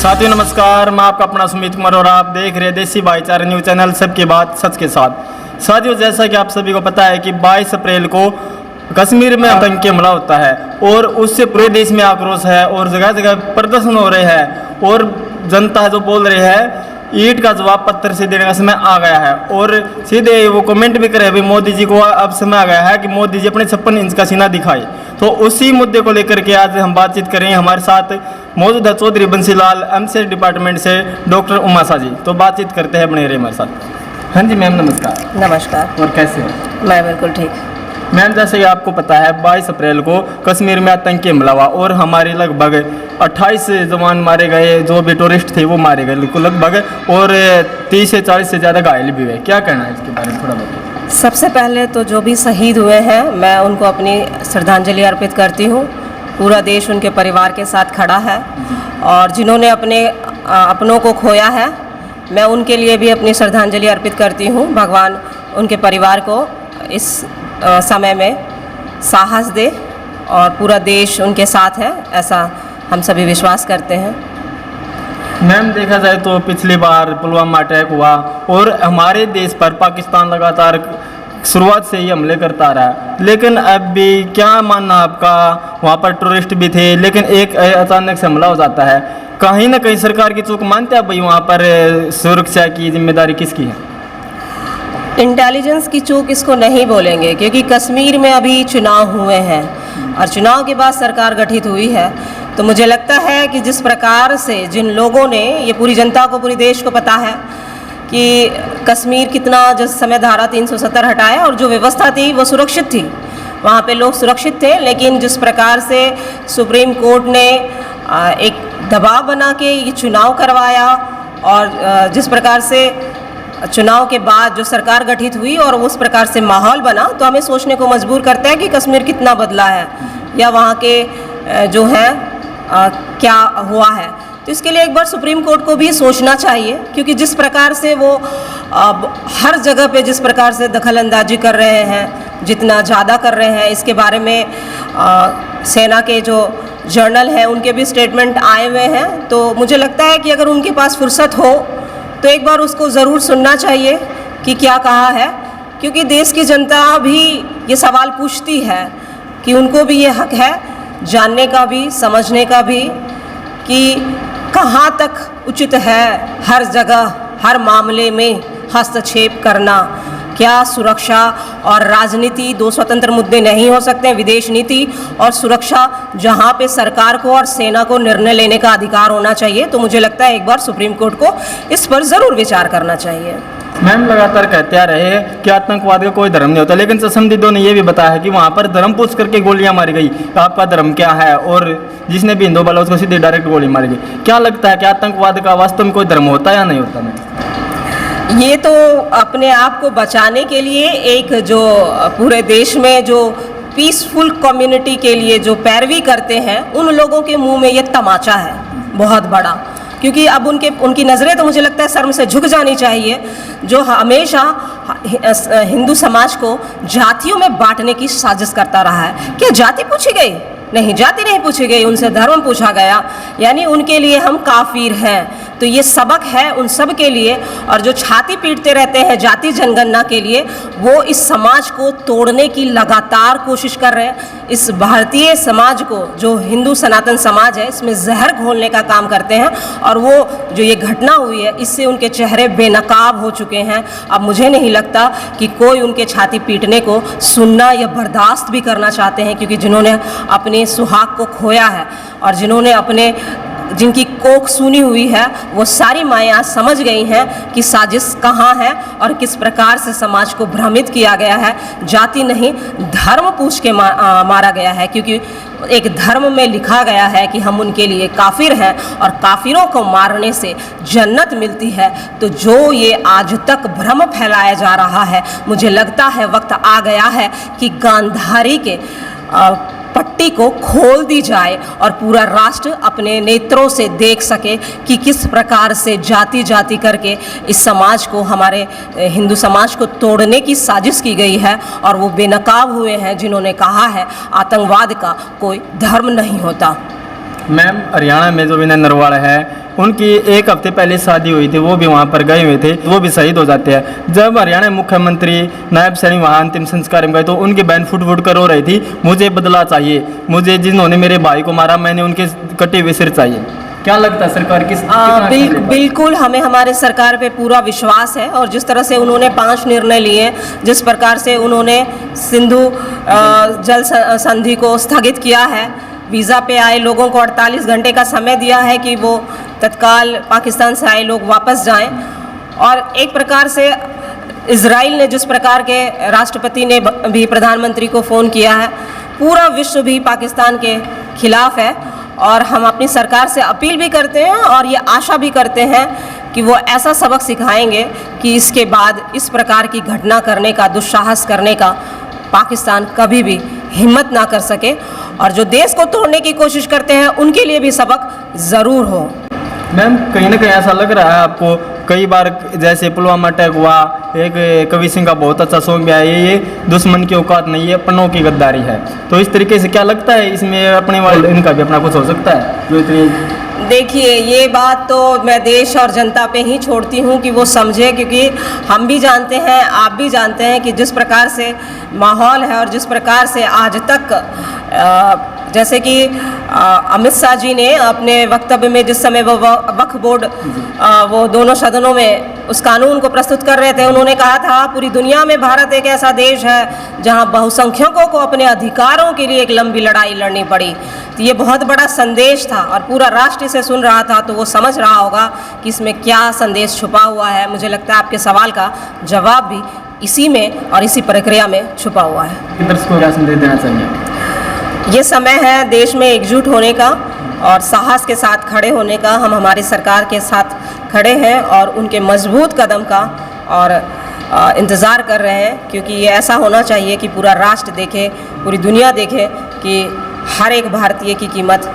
साथियों नमस्कार, मैं आपका अपना सुमित कुमार और आप देख रहे हैं देसी भाईचारा न्यूज चैनल सबकी बात सच के साथ। साथियों, जैसा कि आप सभी को पता है कि 22 अप्रैल को कश्मीर में आतंकी हमला होता है और उससे पूरे देश में आक्रोश है और जगह जगह प्रदर्शन हो रहे हैं और जनता जो बोल रही है ईंट का जवाब पत्थर से देने का समय आ गया है। और सीधे वो कमेंट भी करे अभी मोदी जी को अब समय आ गया है कि मोदी जी अपने 56 इंच का सीना दिखाए। तो उसी मुद्दे को लेकर के आज हम बातचीत करें। हमारे साथ मौजूद है चौधरी बंसीलाल एमसीएच डिपार्टमेंट से डॉक्टर उमाशा जी। तो बातचीत करते हैं, बने रहे हमारे साथ। हाँ जी मैम नमस्कार। नमस्कार। और कैसे हो? मैं बिल्कुल ठीक। मैम, जैसे कि आपको पता है 22 अप्रैल को कश्मीर में आतंकी हमला हुआ और हमारे लगभग 28 जवान मारे गए, जो भी टूरिस्ट थे वो मारे गए लगभग, और 30 से 40 से ज़्यादा घायल भी हुए। क्या कहना है इसके बारे में थोड़ा बताइए। सबसे पहले तो जो भी शहीद हुए हैं मैं उनको अपनी श्रद्धांजलि अर्पित करती हूँ। पूरा देश उनके परिवार के साथ खड़ा है और जिन्होंने अपनों को खोया है मैं उनके लिए भी अपनी श्रद्धांजलि अर्पित करती हूँ। भगवान उनके परिवार को इस समय में साहस दे और पूरा देश उनके साथ है, ऐसा हम सभी विश्वास करते हैं। मैम, देखा जाए तो पिछली बार पुलवामा अटैक हुआ और हमारे देश पर पाकिस्तान लगातार शुरुआत से ही हमले करता रहा, लेकिन अब भी क्या मानना आपका? वहाँ पर टूरिस्ट भी थे लेकिन एक अचानक से हमला हो जाता है। कहीं ना कहीं सरकार की चूक मानते हैं भाई, वहाँ पर सुरक्षा की जिम्मेदारी किसकी है? इंटेलिजेंस की चूक इसको नहीं बोलेंगे क्योंकि कश्मीर में अभी चुनाव हुए हैं और चुनाव के बाद सरकार गठित हुई है। तो मुझे लगता है कि जिस प्रकार से जिन लोगों ने, ये पूरी जनता को, पूरे देश को पता है कि कश्मीर कितना जिस समय धारा 370 हटाया और जो व्यवस्था थी वो सुरक्षित थी, वहाँ पे लोग सुरक्षित थे। लेकिन जिस प्रकार से सुप्रीम कोर्ट ने एक दबाव बना के ये चुनाव करवाया और जिस प्रकार से चुनाव के बाद जो सरकार गठित हुई और उस प्रकार से माहौल बना, तो हमें सोचने को मजबूर करता है कि कश्मीर कितना बदला है या वहाँ के जो है क्या हुआ है। तो इसके लिए एक बार सुप्रीम कोर्ट को भी सोचना चाहिए क्योंकि जिस प्रकार से वो हर जगह पे जिस प्रकार से दखल अंदाजी कर रहे हैं, जितना ज़्यादा कर रहे हैं, इसके बारे में सेना के जो जर्नल हैं उनके भी स्टेटमेंट आए हुए हैं। तो मुझे लगता है कि अगर उनके पास फुर्सत हो तो एक बार उसको ज़रूर सुनना चाहिए कि क्या कहा है, क्योंकि देश की जनता भी ये सवाल पूछती है कि उनको भी ये हक है जानने का भी, समझने का भी कि कहाँ तक उचित है हर जगह हर मामले में हस्तक्षेप करना। क्या सुरक्षा और राजनीति दो स्वतंत्र मुद्दे नहीं हो सकते? विदेश नीति और सुरक्षा, जहाँ पे सरकार को और सेना को निर्णय लेने का अधिकार होना चाहिए। तो मुझे लगता है एक बार सुप्रीम कोर्ट को इस पर ज़रूर विचार करना चाहिए। मैम, लगातार कहते आ रहे हैं कि आतंकवाद का कोई धर्म नहीं होता, लेकिन चशमदीदों ने यह भी बताया है कि वहाँ पर धर्म पूछ करके गोलियां मारी गई, आपका धर्म क्या है, और जिसने भी हिंदू बोला उसको सीधे डायरेक्ट गोली मारी गई। क्या लगता है कि आतंकवाद का वास्तव में कोई धर्म होता है या नहीं होता? मैम, ये तो अपने आप को बचाने के लिए एक जो पूरे देश में जो पीसफुल कम्युनिटी के लिए जो पैरवी करते हैं उन लोगों के मुंह में ये तमाचा है बहुत बड़ा, क्योंकि अब उनकी नज़रें तो मुझे लगता है शर्म से झुक जानी चाहिए, जो हमेशा हिंदू समाज को जातियों में बांटने की साजिश करता रहा है। क्या जाति पूछी गई? नहीं, जाति नहीं पूछी गई, उनसे धर्म पूछा गया, यानी उनके लिए हम काफिर हैं। तो ये सबक है उन सब के लिए, और जो छाती पीटते रहते हैं जाति जनगणना के लिए, वो इस समाज को तोड़ने की लगातार कोशिश कर रहे हैं। इस भारतीय समाज को, जो हिंदू सनातन समाज है, इसमें जहर घोलने का काम करते हैं। और वो जो ये घटना हुई है इससे उनके चेहरे बेनकाब हो चुके हैं। अब मुझे नहीं लगता कि कोई उनके छाती पीटने को सुनना या बर्दाश्त भी करना चाहते हैं, क्योंकि जिन्होंने अपने सुहाग को खोया है और जिनकी कोख सूनी हुई है, वो सारी माएँ आज समझ गई हैं कि साजिश कहाँ है और किस प्रकार से समाज को भ्रमित किया गया है। जाति नहीं, धर्म पूछ के मारा गया है, क्योंकि एक धर्म में लिखा गया है कि हम उनके लिए काफिर हैं और काफिरों को मारने से जन्नत मिलती है। तो जो ये आज तक भ्रम फैलाया जा रहा है, मुझे लगता है वक्त आ गया है कि गांधारी के पट्टी को खोल दी जाए और पूरा राष्ट्र अपने नेत्रों से देख सके कि किस प्रकार से जाति जाति करके इस समाज को, हमारे हिंदू समाज को तोड़ने की साजिश की गई है। और वो बेनकाब हुए हैं जिन्होंने कहा है आतंकवाद का कोई धर्म नहीं होता। मैम हरियाणा में जो विनय नरवाल है उनकी एक हफ्ते पहले शादी हुई थी, वो भी वहाँ पर गए हुए थे, वो भी शहीद हो जाते हैं। जब हरियाणा मुख्यमंत्री नायब सैनी वहाँ अंतिम संस्कार में गए तो उनकी बहन फुट फुट कर रो रही थी, मुझे बदला चाहिए, मुझे जिन्होंने मेरे भाई को मारा मैंने उनके कटे हुए सिर चाहिए। क्या लगता है सरकार किस बिल्कुल हमें हमारे सरकार पे पूरा विश्वास है और जिस तरह से उन्होंने 5 निर्णय लिए, जिस प्रकार से उन्होंने सिंधु जल संधि को स्थगित किया है, वीज़ा पे आए लोगों को 48 घंटे का समय दिया है कि वो तत्काल पाकिस्तान से आए लोग वापस जाएं, और एक प्रकार से इजराइल ने जिस प्रकार के राष्ट्रपति ने भी प्रधानमंत्री को फ़ोन किया है, पूरा विश्व भी पाकिस्तान के खिलाफ है। और हम अपनी सरकार से अपील भी करते हैं और ये आशा भी करते हैं कि वो ऐसा सबक सिखाएंगे कि इसके बाद इस प्रकार की घटना करने का, दुस्साहस करने का पाकिस्तान कभी भी हिम्मत ना कर सके, और जो देश को तोड़ने की कोशिश करते हैं उनके लिए भी सबक ज़रूर हो। मैम कहीं ना कहीं ऐसा लग रहा है आपको, कई बार जैसे पुलवामा अटैक हुआ, एक कबीर सिंह का बहुत अच्छा सॉन्ग भी आया, ये दुश्मन की औकात नहीं है अपनों की गद्दारी है, तो इस तरीके से क्या लगता है इसमें अपने वाले इनका भी अपना कुछ हो सकता है जो इतनी? देखिए ये बात तो मैं देश और जनता पे ही छोड़ती हूँ कि वो समझे, क्योंकि हम भी जानते हैं, आप भी जानते हैं कि जिस प्रकार से माहौल है और जिस प्रकार से आज तक जैसे कि अमित शाह जी ने अपने वक्तव्य में जिस समय वो वक्फ बोर्ड वो दोनों सदनों में उस कानून को प्रस्तुत कर रहे थे, उन्होंने कहा था पूरी दुनिया में भारत एक ऐसा देश है जहां बहुसंख्यकों को अपने अधिकारों के लिए एक लंबी लड़ाई लड़नी पड़ी। तो ये बहुत बड़ा संदेश था और पूरा राष्ट्र इसे सुन रहा था, तो वो समझ रहा होगा कि इसमें क्या संदेश छुपा हुआ है। मुझे लगता है आपके सवाल का जवाब भी इसी में और इसी प्रक्रिया में छुपा हुआ है। दर्शकों को क्या संदेश देना चाहिए? ये समय है देश में एकजुट होने का और साहस के साथ खड़े होने का। हम हमारी सरकार के साथ खड़े हैं और उनके मजबूत कदम का और इंतज़ार कर रहे हैं, क्योंकि ये ऐसा होना चाहिए कि पूरा राष्ट्र देखे, पूरी दुनिया देखे कि हर एक भारतीय की कीमत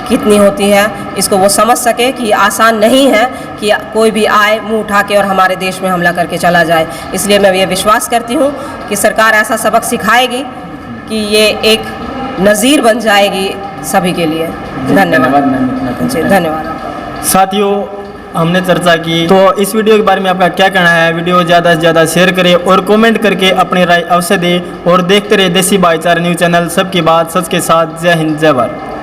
कितनी होती है। इसको वो समझ सके कि आसान नहीं है कि कोई भी आए मुंह उठा के और हमारे देश में हमला करके चला जाए। इसलिए मैं ये विश्वास करती हूँ कि सरकार ऐसा सबक सिखाएगी कि ये एक नज़ीर बन जाएगी सभी के लिए। धन्यवाद जी, धन्यवाद। साथियों हमने चर्चा की, तो इस वीडियो के बारे में आपका क्या कहना है? वीडियो ज़्यादा से ज़्यादा शेयर करें और कमेंट करके अपनी राय अवश्य दें और देखते रहे देसी भाईचारा न्यूज़ चैनल, सबकी बात सच के साथ। जय हिंद, जय भारत।